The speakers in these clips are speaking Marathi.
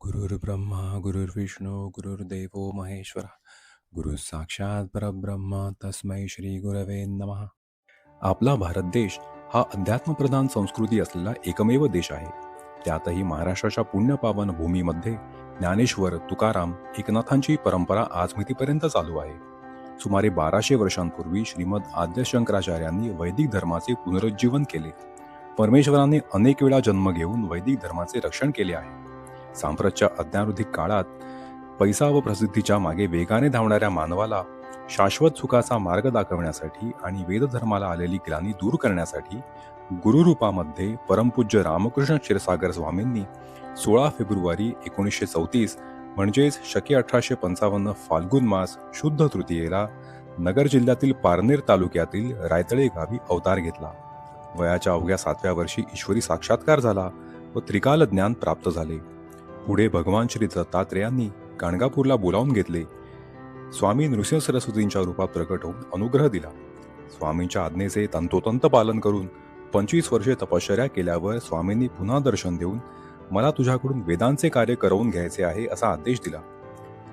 गुरुर्ब्रह्मा गुरुर्विष्णू गुरुर्देवो महेश्वर गुरु साक्षात परब्रह्म तस्मै श्री गुरवे नमः. आपला भारत देश हा अध्यात्मप्रधान संस्कृती असलेला एकमेव देश आहे. त्यातही महाराष्ट्राच्या पुण्यपावन भूमीमध्ये ज्ञानेश्वर, तुकाराम, एकनाथांची परंपरा आजमितीपर्यंत चालू आहे. सुमारे 1200 वर्षांपूर्वी श्रीमद आद्य शंकराचार्यांनी वैदिक धर्माचे पुनरुज्जीवन केले. परमेश्वराने अनेक वेळा जन्म घेऊन वैदिक धर्माचे रक्षण केले आहे. सांप्रतच्या अज्ञानोधिक काळात पैसा व प्रसिद्धीच्या मागे वेगाने धावणाऱ्या मानवाला शाश्वत सुखाचा मार्ग दाखवण्यासाठी आणि वेदधर्माला आलेली ग्लानी दूर करण्यासाठी गुरुरूपामध्ये परमपूज्य रामकृष्ण क्षीरसागर स्वामींनी 16 फेब्रुवारी 1934 म्हणजेच शके 1855 फाल्गुन मास शुद्ध तृतीयेला नगर जिल्ह्यातील पारनेर तालुक्यातील रायतळे गावी अवतार घेतला. वयाच्या अवघ्या 7व्या वर्षी ईश्वरी साक्षात्कार झाला व त्रिकाल ज्ञान प्राप्त झाले. पुढे भगवान श्री दत्तात्रेयांनी गाणगापूरला बोलावून घेतले. स्वामी नृसिंह सरस्वतींच्या रूपात प्रकट होऊन अनुग्रह दिला. स्वामींच्या आज्ञेचे तंतोतंत पालन करून 25 वर्षे तपश्चर्या केल्यावर स्वामींनी पुन्हा दर्शन देऊन मला तुझ्याकडून वेदांचे कार्य करवून घ्यायचे आहे असा आदेश दिला.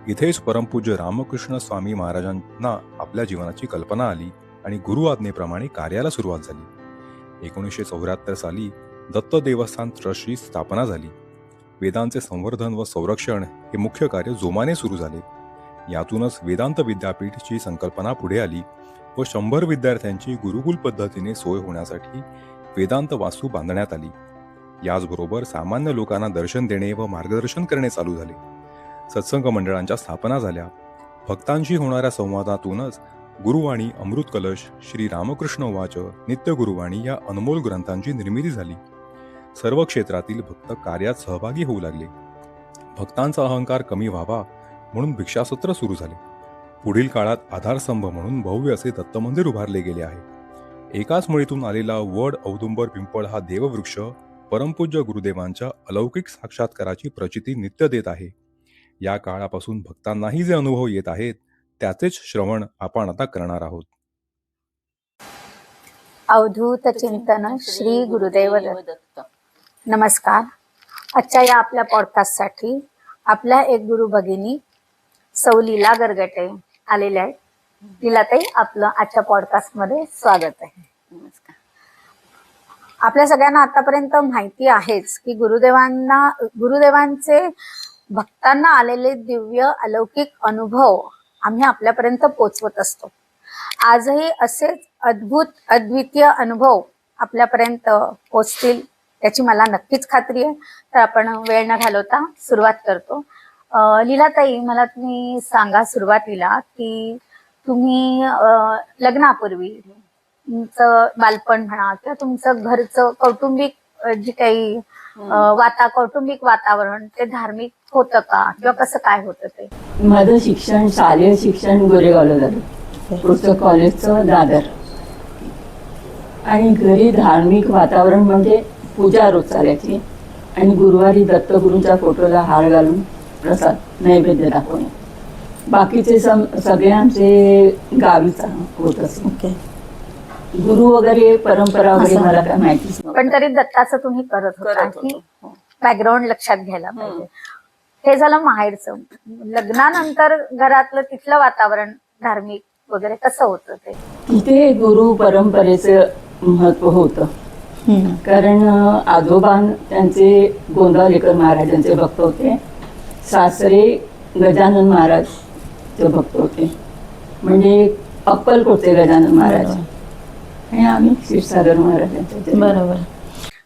इथेच परमपूज्य रामकृष्ण स्वामी महाराजांना आपल्या जीवनाची कल्पना आली आणि गुरु आज्ञेप्रमाणे कार्याला सुरुवात झाली. 1974 साली दत्त देवस्थान ट्रस्टची स्थापना झाली. वेदांचे संवर्धन व संरक्षण हे मुख्य कार्य जोमाने सुरू झाले. यातूनच वेदांत विद्यापीठची संकल्पना पुढे आली व 100 विद्यार्थ्यांची गुरुकुल पद्धतीने सोय होण्यासाठी वेदांत वास्तू बांधण्यात आली. याचबरोबर सामान्य लोकांना दर्शन देणे व मार्गदर्शन करणे चालू झाले. सत्संग मंडळांच्या स्थापना झाल्या. भक्तांशी होणाऱ्या संवादातूनच गुरुवाणी, अमृत कलश, श्री रामकृष्ण वाच, नित्य गुरुवाणी या अनमोल ग्रंथांची निर्मिती झाली. सर्व क्षेत्रातील भक्त कार्यात सहभागी होऊ लागले. भक्तांचा अहंकार कमी व्हावा म्हणून भिक्षासत्र सुरू झाले. पुढील काळात आधारस्तंभ म्हणून भव्य असे दत्त मंदिर उभारले गेले आहे. एकाच मुळीतून आलेला वड, औदुंबर, पिंपळ हा देववृक्ष परमपूज्य गुरुदेवांच्या अलौकिक साक्षात्काराची प्रचिती नित्य देत आहे. या काळापासून भक्तांनाही जे अनुभव येत आहेत त्याचेच श्रवण आपण आता करणार आहोत. अवधूत चिंतन श्री गुरुदेव दत्त. नमस्कार. आजच्या या आपल्या पॉडकास्टसाठी आपल्या एक गुरु भगिनी सौ लीला गरगटे आलेल्या आहेत. लीलाताई, आपलं आजच्या पॉडकास्टमध्ये स्वागत आहे. नमस्कार. आपल्या सगळ्यांना आतापर्यंत माहिती आहेच की गुरुदेवांचे भक्तांना आलेले दिव्य अलौकिक अनुभव आम्ही आपल्यापर्यंत पोचवत असतो. आजही असेच अद्भुत अद्वितीय अनुभव आपल्यापर्यंत पोचतील याची मला नक्कीच खात्री आहे. तर आपण वेळ न घालवता सुरुवात करतो. लीलाताई, मला तुम्ही सांगा सुरुवातीला की तुम्ही लग्नापूर्वी तुमचं बालपण म्हणा किंवा तुमचं घरचं कौटुंबिक जे काही कौटुंबिक वातावरण ते धार्मिक होतं का किंवा कसं काय होतं ते? माझं शिक्षण, शालेय शिक्षण गोरेगावला झालं. पुढचं कॉलेजचं दादर. आणि घरी धार्मिक वातावरण म्हणजे पूजा रोज चालायची आणि गुरुवारी दत्तगुरूंच्या फोटोला हार घालून प्रसाद नैवेद्य दाखवणे. बाकीचे सगळे आमचे गावीचा होत असे. गुरु वगैरे परंपरा वगैरे मला काय माहितीच नव्हतं. पण तरी दत्ताचं तुम्ही करत होता की बॅकग्राऊंड लक्षात घ्यायला पाहिजे. हे झालं माहेरचं. लग्नानंतर घरातलं तिथलं वातावरण धार्मिक वगैरे कसं होतं ते? तिथे गुरु परंपरेचं महत्व होतं. कारण आजोबा त्यांचे गोंदावलेकर महाराजांचे भक्त होते. सासरे गजानन महाराजचे भक्त होते. म्हणजे अक्कलकोटचे गजानन महाराज आणि आम्ही क्षीरसागर महाराजांचे. बरोबर.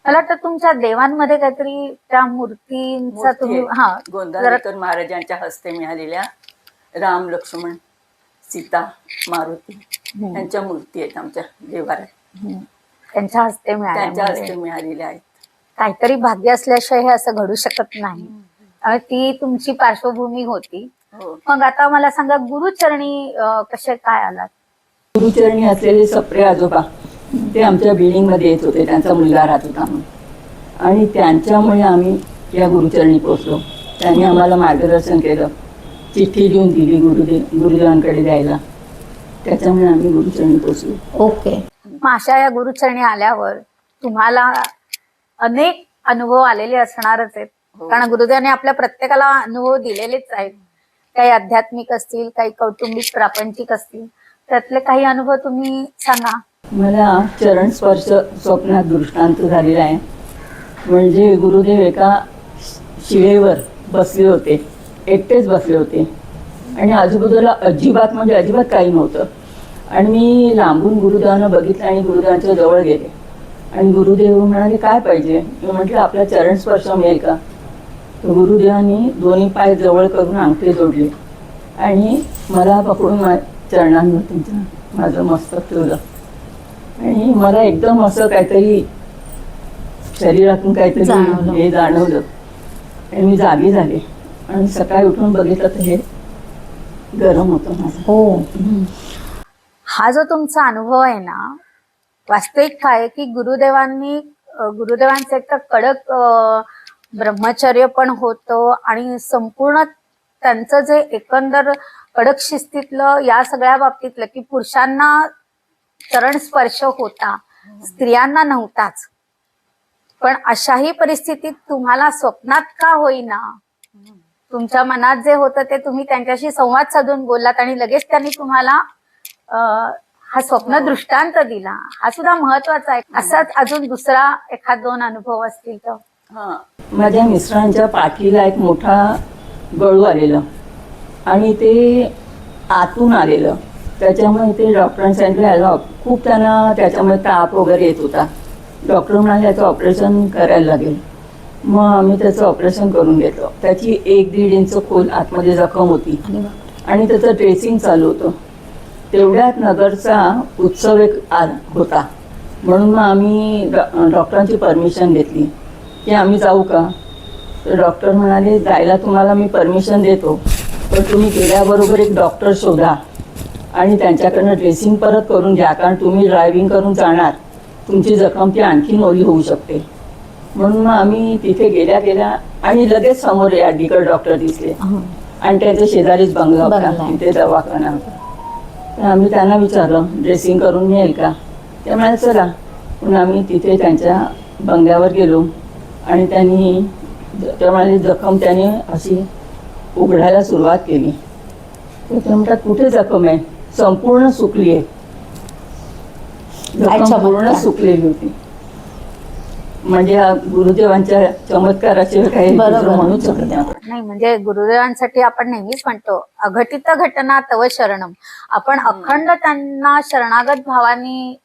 मला वाटतं तुमच्या देवांमध्ये काहीतरी त्या मूर्तींचा तुम्ही गोंदावलेकर महाराजांच्या हस्ते मिळालेल्या राम, लक्ष्मण, सीता, मारुती यांच्या मूर्ती आहेत आमच्या देवाऱ्यात. त्यांच्या हस्ते मिळालेल्या आहेत. काहीतरी भाग्य असल्याशिवाय हे असं घडू शकत नाही. ती तुमची पार्श्वभूमी होती. मग आता मला सांगा, गुरुचरणी कसे काय आलात? गुरुचरणी असलेले सप्रे आजोबा ते आमच्या बिल्डिंग मध्ये येत होते. त्यांचा मुलगा राहत होता म्हणून, आणि त्यांच्यामुळे आम्ही या गुरुचरणी पोहोचलो. त्यांनी आम्हाला मार्गदर्शन केलं, चिठ्ठी लिहून दिली गुरुदेवांकडे द्यायला. त्याच्यामुळे आम्ही गुरुचरणी पोहोचलो. ओके. मग अशा या गुरुचरणी आल्यावर तुम्हाला अनेक अनुभव आलेले असणारच आहेत. कारण गुरुदेवाने आपल्या प्रत्येकाला अनुभव दिलेलेच आहेत. काही आध्यात्मिक असतील, काही कौटुंबिक प्रापंचिक असतील. त्यातले काही अनुभव तुम्ही सांगा. मला चरण स्पर्श स्वप्नात दृष्टांत झालेला आहे. म्हणजे गुरुदेव एका शिळेवर बसले होते, एकटेच बसले होते आणि आजूबाजूला अजिबात काही नव्हतं. आणि मी लांबून गुरुदेवांना बघितलं आणि गुरुदेवांच्या जवळ गेले आणि गुरुदेव म्हणाले, काय पाहिजे? मी म्हटलं, आपला चरण स्पर्श मिळेल का? तर गुरुदेवांनी दोन्ही पाय जवळ करून अंगठे जोडले आणि मला पकडून चरणांवर त्यांच्या माझं मस्तक ठेवलं आणि मला एकदम असं काहीतरी शरीरातून काहीतरी हे जाणवलं आणि मी जागी झाले आणि सकाळी उठून बघितलं तर हे गरम होतं माझं. हो, हा जो तुमचा अनुभव आहे ना, वास्तविक काय आहे की गुरुदेवांचं एक तर कडक ब्रह्मचर्य पण होतं आणि संपूर्ण त्यांचं जे एकंदर कडक शिस्तीतलं या सगळ्या बाबतीतलं की पुरुषांना चरण स्पर्श होता, स्त्रियांना नव्हताच. पण अशाही परिस्थितीत तुम्हाला स्वप्नात का होईना, तुमच्या मनात जे होतं ते तुम्ही त्यांच्याशी संवाद साधून बोललात आणि लगेच त्यांनी तुम्हाला हा स्वप्न दृष्टांत दिला. हा सुद्धा महत्वाचा आहे. असाच अजून दुसरा एखाद दोन अनुभव असतील तर. माझ्या मिस्टरांच्या पाठीला एक मोठा गळू आलेलं आणि ते आतून आलेलं. त्याच्यामुळे ते डॉक्टरांनी सांगितलं, खूप त्यांना त्याच्यामुळे ताप वगैरे येत होता. डॉक्टर म्हणाले, याचं ऑपरेशन करायला लागेल. मग आम्ही त्याचं ऑपरेशन करून घेतलं. त्याची 1-1.5 इंच खोल आतमध्ये जखम होती आणि त्याचं ड्रेसिंग चालू होतं. तेवढ्यात नगरचा उत्सव एक होता, म्हणून मग आम्ही डॉक्टरांची परमिशन घेतली की आम्ही जाऊ का? तर डॉक्टर म्हणाले, जायला तुम्हाला मी परमिशन देतो, पण तुम्ही गेल्याबरोबर एक डॉक्टर शोधा आणि त्यांच्याकडनं ड्रेसिंग परत करून घ्या, कारण तुम्ही ड्रायव्हिंग करून जाणार, तुमची जखम ती आणखीन ओली होऊ शकते. म्हणून मग आम्ही तिथे गेल्या आणि लगेच समोर अलीकडे डॉक्टर दिसले आणि त्यांच्या शेजारीच बंगला होता, तिथे दवाखाना होता. तर आम्ही त्यांना विचारलं, ड्रेसिंग करून मिळेल का? ते म्हणाले, चला. म्हणून आम्ही तिथे त्यांच्या बंगल्यावर गेलो आणि ते म्हणाले, जखम त्याने अशी उघडायला सुरुवात केली. तर ते म्हणतात, कुठे जखम आहे? संपूर्ण सुकली आहे. जखम पूर्ण सुकलेली होती. म्हणजे गुरुदेवांच्या चमत्काराचे काही म्हणूच शकत नाही. म्हणजे गुरुदेवांसाठी आपण नेहमीच म्हणतो, अघटित घटना तव शरणम. आपण अखंड त्यांना शरणागत भावानी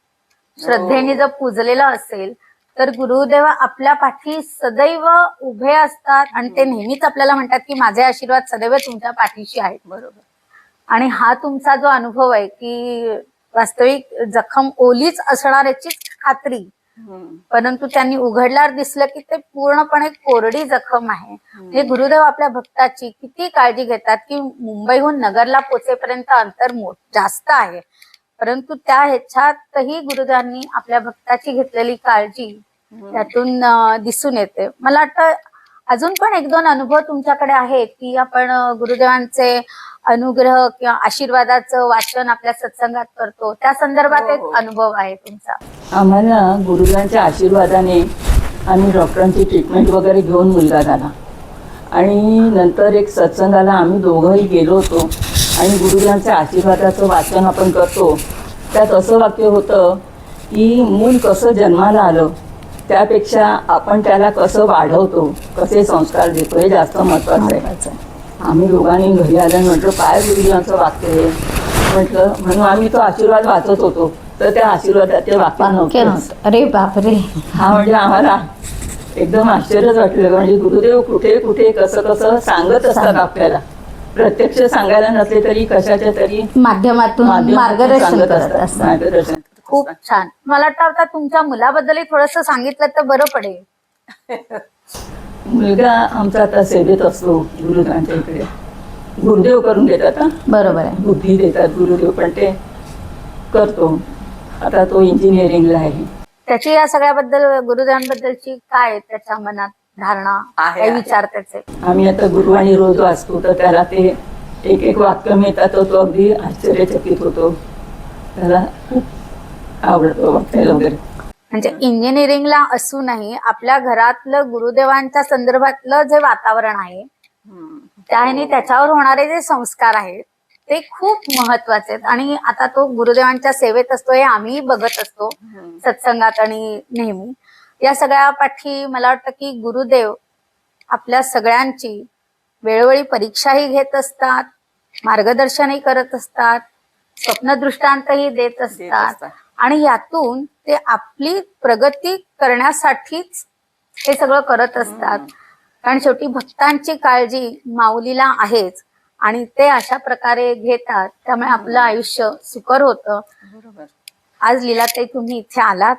श्रद्धेने जर पूजलेलं असेल तर गुरुदेव आपल्या पाठी सदैव उभे असतात आणि ते नेहमीच आपल्याला म्हणतात की माझे आशीर्वाद सदैव तुमच्या पाठीशी आहेत. बरोबर. आणि हा तुमचा जो अनुभव आहे की वास्तविक जखम ओलीच असणार याचीच खात्री, परंतु त्यांनी उघडल्यावर दिसलं की ते पूर्णपणे कोरडी जखम आहे. हे गुरुदेव आपल्या भक्ताची किती काळजी घेतात की मुंबईहून नगरला पोचेपर्यंत अंतर जास्त आहे, परंतु त्या ह्याच्यातही गुरुदेवांनी आपल्या भक्ताची घेतलेली काळजी त्यातून दिसून येते. मला वाटतं अजून पण 1-2 अनुभव तुमच्याकडे आहेत की आपण गुरुदेवांचे अनुग्रह किंवा आशीर्वादाचं वाचन आपल्या सत्संगात करतो, त्या संदर्भात एक अनुभव आहे तुमचा. आम्हाला गुरुदेवांच्या आशीर्वादाने आम्ही डॉक्टरांची ट्रीटमेंट वगैरे घेऊन मुलगा झाला आणि नंतर एक सत्संगाला आम्ही दोघंही गेलो होतो आणि गुरुदेवांच्या आशीर्वादाचं वाचन आपण करतो. त्यात असं वाक्य होतं की मूल कसं जन्माला आलं त्यापेक्षा आपण त्याला कसं वाढवतो, कसे संस्कार देतो हे जास्त महत्त्वाचं आहे. आम्ही दोघांनी घरी आल्यानं म्हटलं, काय गुरुदेवांचं वाक्य आहे म्हटलं, म्हणून आम्ही तो आशीर्वाद वाचत होतो तर त्या आशीर्वादाचे वाक्य नव्हतं. अरे बापरे. हा म्हणजे आम्हाला एकदम आश्चर्यच वाटलं. म्हणजे गुरुदेव कुठे कुठे कसं कसं सांगत असतात आपल्याला, प्रत्यक्ष सांगायला नसले तरी कशाच्या तरी माध्यमातून मार्गदर्शन करत असतात. मार्गदर्शन. खूप छान. मला वाटतं आता तुमच्या मुलाबद्दलही थोडंसं सांगितलं तर बरं पडेल. मुलगा आमचा आता सेवेत असतो गुरुदेवांच्या इकडे. गुरुदेव करून देतात. बरोबर आहे. बुद्धी देतात गुरुदेव, पण ते करतो. आता तो इंजिनिअरिंगला आहे. त्याची या सगळ्याबद्दल गुरुदेवांबद्दलची काय त्याच्या मनात धारणा काय विचार त्याचे? आम्ही आता गुरुवाणी रोज वाचतो तर त्याला ते एक वाक्य मिळतात, तो अगदी आश्चर्यचकित होतो. त्याला खूप आवडतो वाचायला वगैरे. म्हणजे इंजिनिअरिंगला असूनही आपल्या घरातलं गुरुदेवांच्या संदर्भातलं जे वातावरण आहे त्याने त्याच्यावर होणारे जे संस्कार आहेत ते खूप महत्वाचे आहेत. आणि आता तो गुरुदेवांच्या सेवेत असतो हे आम्ही बघत असतो सत्संगात आणि नेहमी. या सगळ्या पाठी मला वाटतं की गुरुदेव आपल्या सगळ्यांची वेळोवेळी परीक्षाही घेत असतात, मार्गदर्शनही करत असतात, स्वप्नदृष्टांतही देत असतात आणि यातून ते आपली प्रगती करण्यासाठीच हे सगळं करत असतात. कारण शेवटी भक्तांची काळजी माऊलीला आहेच आणि ते अशा प्रकारे घेतात, त्यामुळे आपलं आयुष्य सुकर होतं. आज लीलाताई तुम्ही इथे आलात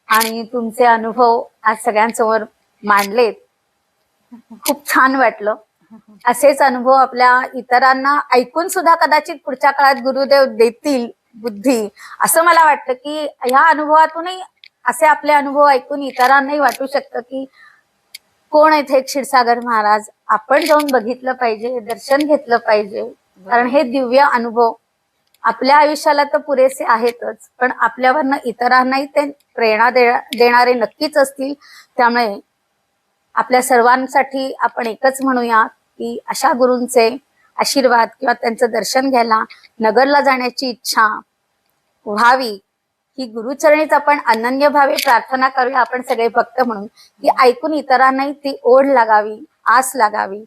आणि तुमचे अनुभव आज सगळ्यांसमोर मांडलेत. खूप छान वाटलं. असेच अनुभव आपल्या इतरांना ऐकून सुद्धा कदाचित पुढच्या काळात गुरुदेव देतील बुद्धी, असं मला वाटतं की ह्या अनुभवातूनही असे आपले अनुभव ऐकून इतरांनाही वाटू शकतं की कोण इथे क्षीरसागर महाराज, आपण जाऊन बघितलं पाहिजे, दर्शन घेतलं पाहिजे. कारण हे दिव्य अनुभव आपल्या आयुष्याला तर पुरेसे आहेतच, पण आपल्यावरनं इतरांनाही ते प्रेरणा देणारे नक्कीच असतील. त्यामुळे आपल्या सर्वांसाठी आपण एकच म्हणूया की अशा गुरूंचे आशीर्वाद किंवा त्यांचं दर्शन घ्यायला नगरला जाण्याची इच्छा व्हावी ही गुरुचरणीच आपण अनन्य भावे प्रार्थना करूया. आपण सगळे भक्त म्हणून की ऐकून इतरांनाही ती ओढ लागावी, आस लागावी.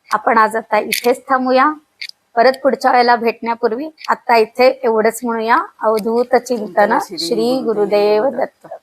आपण आज आता इथेच थांबूया. परत पुढच्या वेळेला भेटण्यापूर्वी आता इथे एवढंच म्हणूया. अवधूत चिंतन. श्री गुरुदेव दत्त.